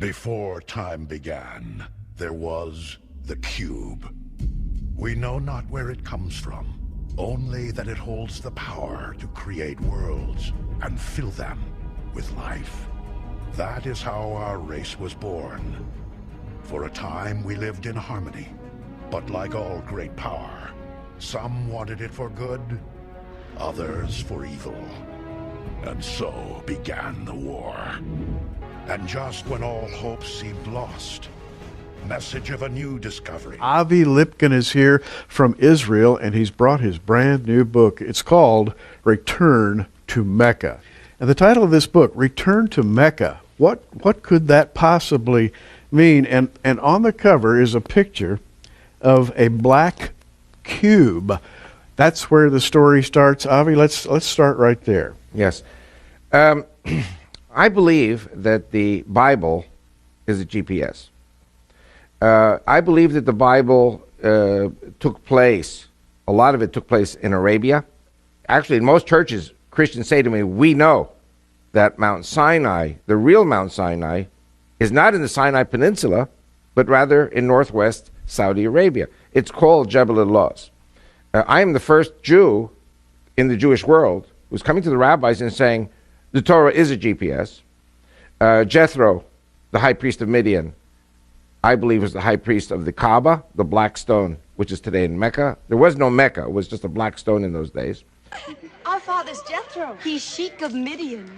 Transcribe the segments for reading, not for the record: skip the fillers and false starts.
Before time began, there was the cube. We know not where it comes from, only that it holds the power to create worlds and fill them with life. That is how our race was born. For a time we lived in harmony, but like all great power, some wanted it for good, others for evil. And so began the war. And just when all hope seemed lost, message of a new discovery. Avi Lipkin is here from Israel, and he's brought his brand new book. It's called Return to Mecca. And the title of this book, Return to Mecca, what could that possibly mean? And on the cover is a picture of a black cube. That's where the story starts. Avi, let's start right there. Yes. I believe that the Bible is a GPS. I believe that the Bible took place, a lot of it took place in Arabia. Actually, in most churches, Christians say to me, we know that Mount Sinai, the real Mount Sinai, is not in the Sinai Peninsula, but rather in northwest Saudi Arabia. It's called Jebel al-Lawz. I am the first Jew in the Jewish world who's coming to the rabbis and saying, the Torah is a GPS. Jethro, the high priest of Midian, I believe was the high priest of the Kaaba, the black stone, which is today in Mecca. There was no Mecca, it was just a black stone in those days. Our father's Jethro. He's Sheik of Midian.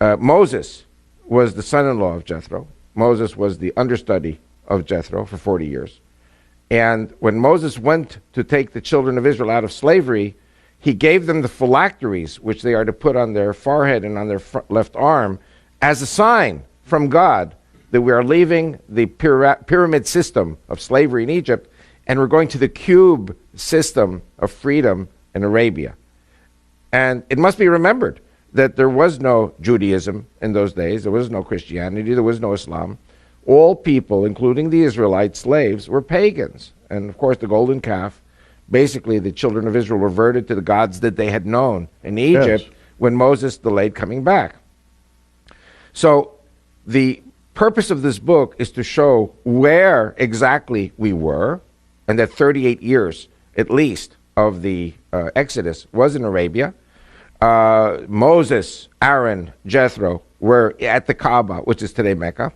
Moses was the son-in-law of Jethro. Moses was the understudy of Jethro for 40 years. And when Moses went to take the children of Israel out of slavery, he gave them the phylacteries, which they are to put on their forehead and on their left arm, as a sign from God that we are leaving the pyramid system of slavery in Egypt, and we're going to the cube system of freedom in Arabia. And it must be remembered that there was no Judaism in those days, there was no Christianity, there was no Islam. All people, including the Israelite slaves, were pagans. And of course the golden calf, basically the children of Israel reverted to the gods that they had known in Egypt. Yes. When Moses delayed coming back. So the purpose of this book is to show where exactly we were, and that 38 years at least of the Exodus was in Arabia. Moses, Aaron, Jethro were at the Kaaba, which is today Mecca.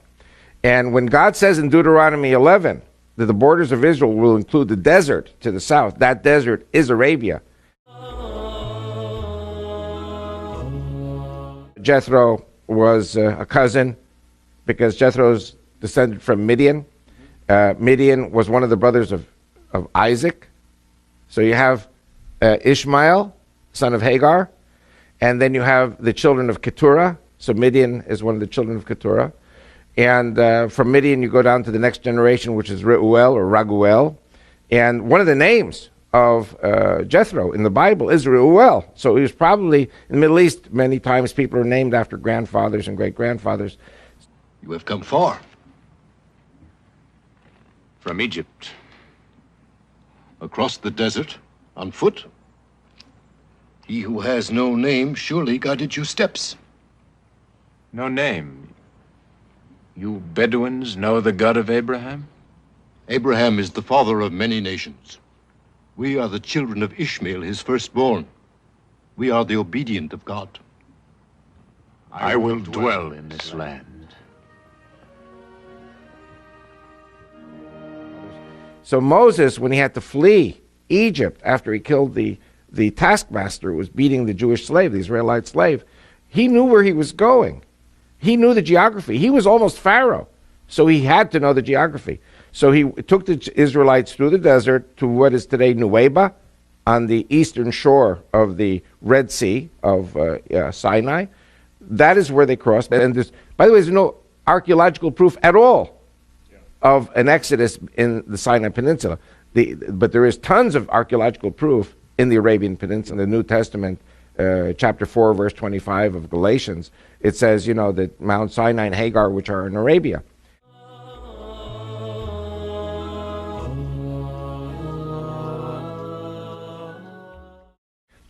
And when God says in Deuteronomy 11 that the borders of Israel will include the desert to the south, that desert is Arabia. Jethro was a cousin because Jethro's descended from Midian. Midian was one of the brothers of Isaac. So you have Ishmael, son of Hagar, and then you have the children of Keturah. So Midian is one of the children of Keturah. And from Midian you go down to the next generation, which is Reuel or Raguel. And one of the names of Jethro in the Bible is Reuel. So he was probably, in the Middle East, many times people are named after grandfathers and great-grandfathers. You have come far. From Egypt. Across the desert, on foot. He who has no name surely guided your steps. No name? You Bedouins know the God of Abraham? Abraham is the father of many nations. We are the children of Ishmael, his firstborn. We are the obedient of God. I will dwell in this land. So Moses, when he had to flee Egypt after he killed the taskmaster who was beating the Jewish slave, the Israelite slave, he knew where he was going. He knew the geography. He was almost Pharaoh, so he had to know the geography. So he took the Israelites through the desert to what is today Nuweiba, on the eastern shore of the Red Sea of Sinai. That is where they crossed. And by the way, there's no archaeological proof at all of an exodus in the Sinai Peninsula. But there is tons of archaeological proof in the Arabian Peninsula. In the New Testament, chapter 4, verse 25 of Galatians, it says, that Mount Sinai and Hagar, which are in Arabia.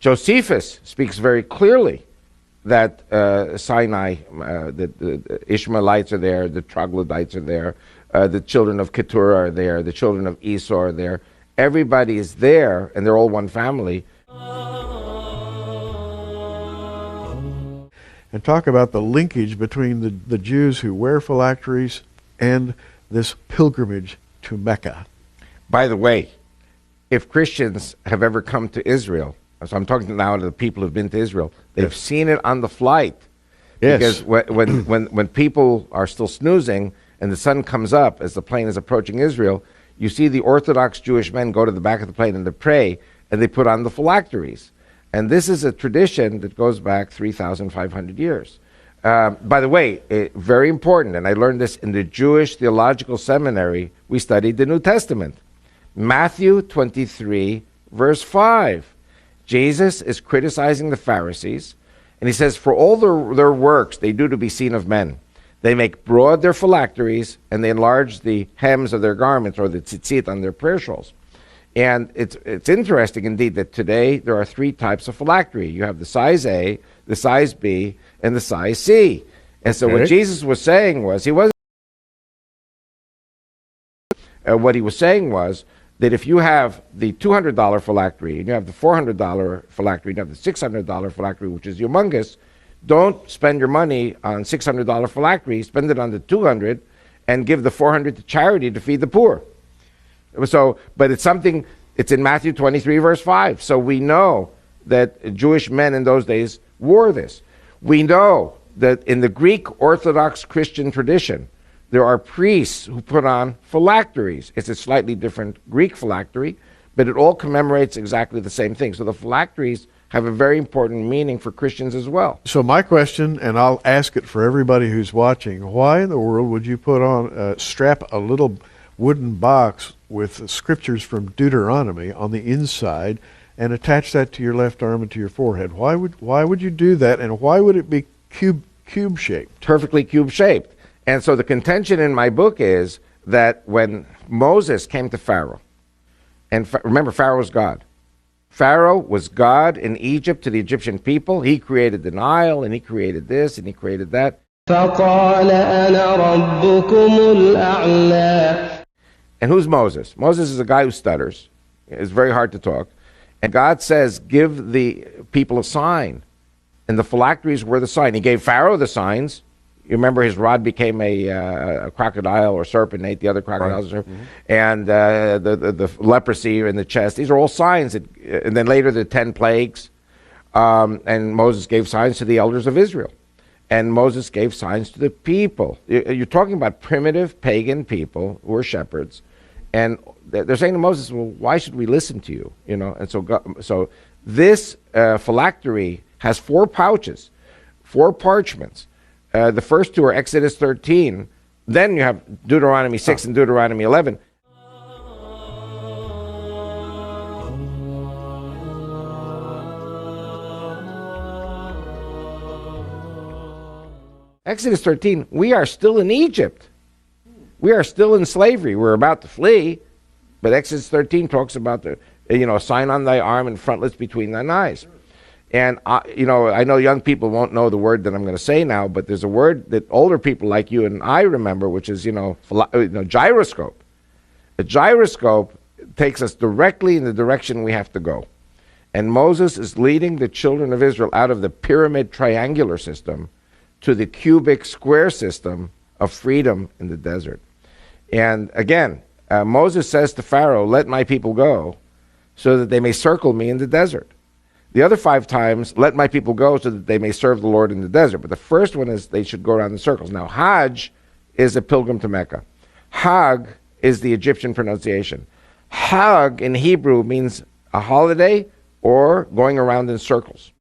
Josephus speaks very clearly that Sinai, the Ishmaelites are there, the troglodytes are there, the children of Keturah are there, the children of Esau are there. Everybody is there, and they're all one family. And talk about the linkage between the Jews who wear phylacteries and this pilgrimage to Mecca. By the way, if Christians have ever come to Israel, so I'm talking now to the people who've been to Israel, they've seen it on the flight. Yes. Because when people are still snoozing and the sun comes up as the plane is approaching Israel, you see the Orthodox Jewish men go to the back of the plane and they pray, and they put on the phylacteries. And this is a tradition that goes back 3,500 years. By the way, very important, and I learned this in the Jewish Theological Seminary, we studied the New Testament. Matthew 23, verse 5. Jesus is criticizing the Pharisees, and he says, for all their works they do to be seen of men. They make broad their phylacteries, and they enlarge the hems of their garments, or the tzitzit on their prayer shawls. And it's interesting indeed that today there are three types of phylactery. You have the size A, the size B, and the size C. And so what Jesus was saying was, what he was saying was that if you have the $200 phylactery, and you have the $400 phylactery, and you have the $600 phylactery, which is humongous, don't spend your money on $600 phylactery, spend it on the $200, and give the $400 to charity to feed the poor. So, but it's something, it's in Matthew 23, verse 5. So we know that Jewish men in those days wore this. We know that in the Greek Orthodox Christian tradition, there are priests who put on phylacteries. It's a slightly different Greek phylactery, but it all commemorates exactly the same thing. So the phylacteries have a very important meaning for Christians as well. So my question, and I'll ask it for everybody who's watching, why in the world would you put on, strap a little wooden box with scriptures from Deuteronomy on the inside and attach that to your left arm and to your forehead? Why would you do that, and why would it be cube shaped? Perfectly cube shaped. And so the contention in my book is that when Moses came to Pharaoh, and remember, Pharaoh was God. Pharaoh was God in Egypt to the Egyptian people. He created the Nile, and he created this, and he created that. فقال أنا ربكم الأعلى. And who's Moses? Moses is a guy who stutters. It's very hard to talk. And God says, give the people a sign. And the phylacteries were the sign. He gave Pharaoh the signs. You remember his rod became a crocodile or serpent, ate the other crocodiles. Right. Mm-hmm. And the leprosy in the chest. These are all signs. And then later the 10 plagues. And Moses gave signs to the elders of Israel. And Moses gave signs to the people. You're talking about primitive pagan people who were shepherds. And they're saying to Moses, well, why should we listen to you? You know, and so this phylactery has 4 pouches, 4 parchments. The first 2 are Exodus 13. Then you have Deuteronomy 6 and Deuteronomy 11. Exodus 13, we are still in Egypt. We are still in slavery. We're about to flee. But Exodus 13 talks about a sign on thy arm and frontlets between thine eyes. And, I know young people won't know the word that I'm going to say now, but there's a word that older people like you and I remember, which is, gyroscope. A gyroscope takes us directly in the direction we have to go. And Moses is leading the children of Israel out of the pyramid triangular system to the cubic square system of freedom in the desert. And again, Moses says to Pharaoh, let my people go so that they may circle me in the desert. The other 5 times, let my people go so that they may serve the Lord in the desert. But the first one is they should go around in circles. Now, Hajj is a pilgrim to Mecca. Hag is the Egyptian pronunciation. Hag in Hebrew means a holiday or going around in circles.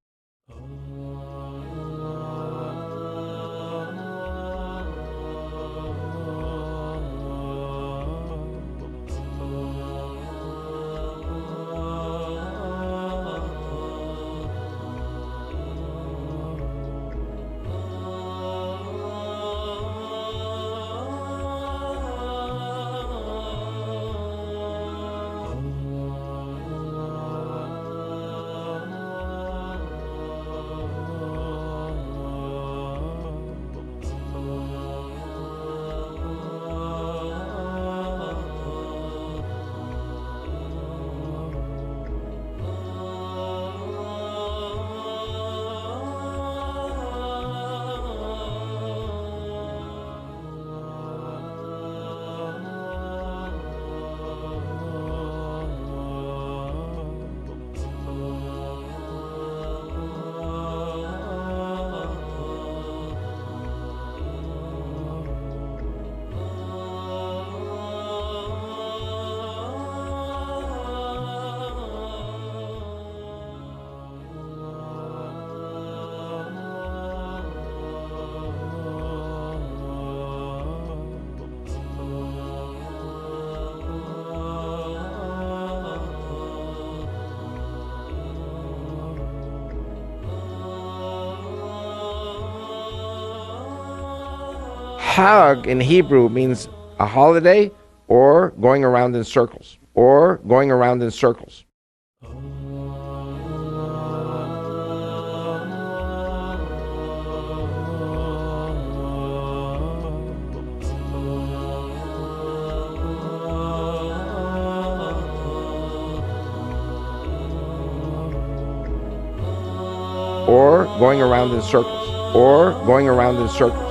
Hag in Hebrew means a holiday or going around in circles. Or going around in circles. Or going around in circles. Or going around in circles.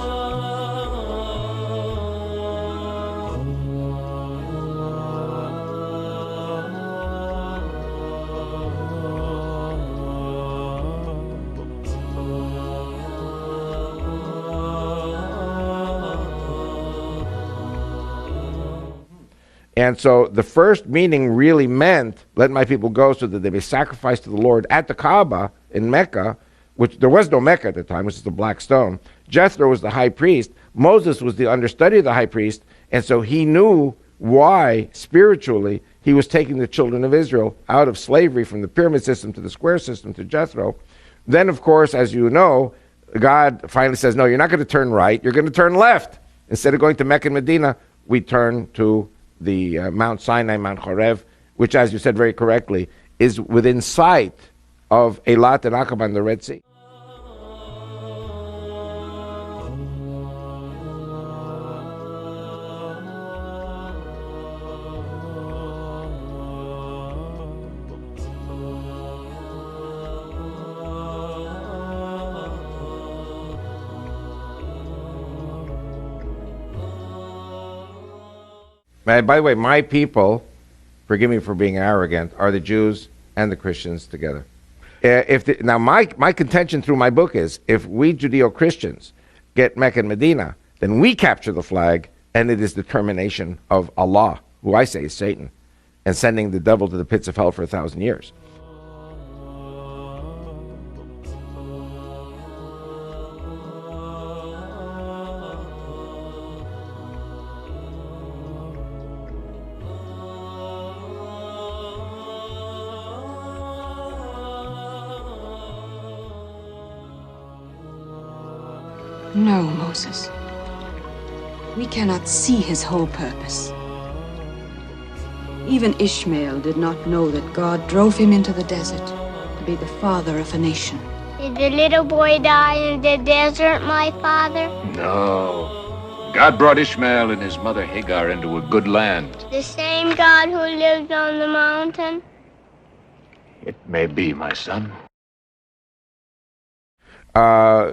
And so the first meaning really meant, let my people go so that they may sacrifice to the Lord at the Kaaba in Mecca, which there was no Mecca at the time, which is the black stone. Jethro was the high priest. Moses was the understudy of the high priest. And so he knew why, spiritually, he was taking the children of Israel out of slavery from the pyramid system to the square system to Jethro. Then, of course, as you know, God finally says, no, you're not going to turn right, you're going to turn left. Instead of going to Mecca and Medina, we turn to the Mount Sinai, Mount Horeb, which, as you said very correctly, is within sight of Eilat and Aqaba and the Red Sea. And by the way, my people, forgive me for being arrogant, are the Jews and the Christians together. Now, my contention through my book is, if we Judeo-Christians get Mecca and Medina, then we capture the flag, and it is the termination of Allah, who I say is Satan, and sending the devil to the pits of hell for 1,000 years. No, Moses. We cannot see his whole purpose. Even Ishmael did not know that God drove him into the desert to be the father of a nation. Did the little boy die in the desert, my father? No. God brought Ishmael and his mother Hagar into a good land. The same God who lived on the mountain? It may be, my son.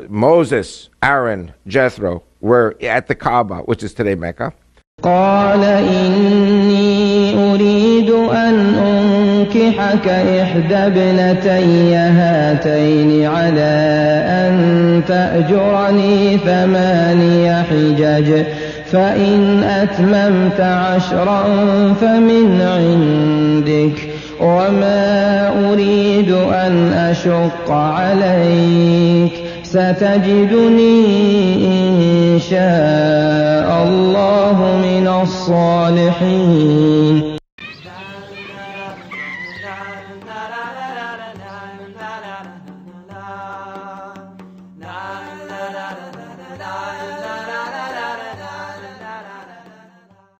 Moses, Aaron, Jethro were at the Kaaba, which is today Mecca. قال إني أريد أن أنكحك إحدى ابنتي هاتين على أن تأجرني 8 حجج فإن أتممت 10 فمن عندك وما أريد أن أشق عليك ستجدني إن شاء الله من الصالحين.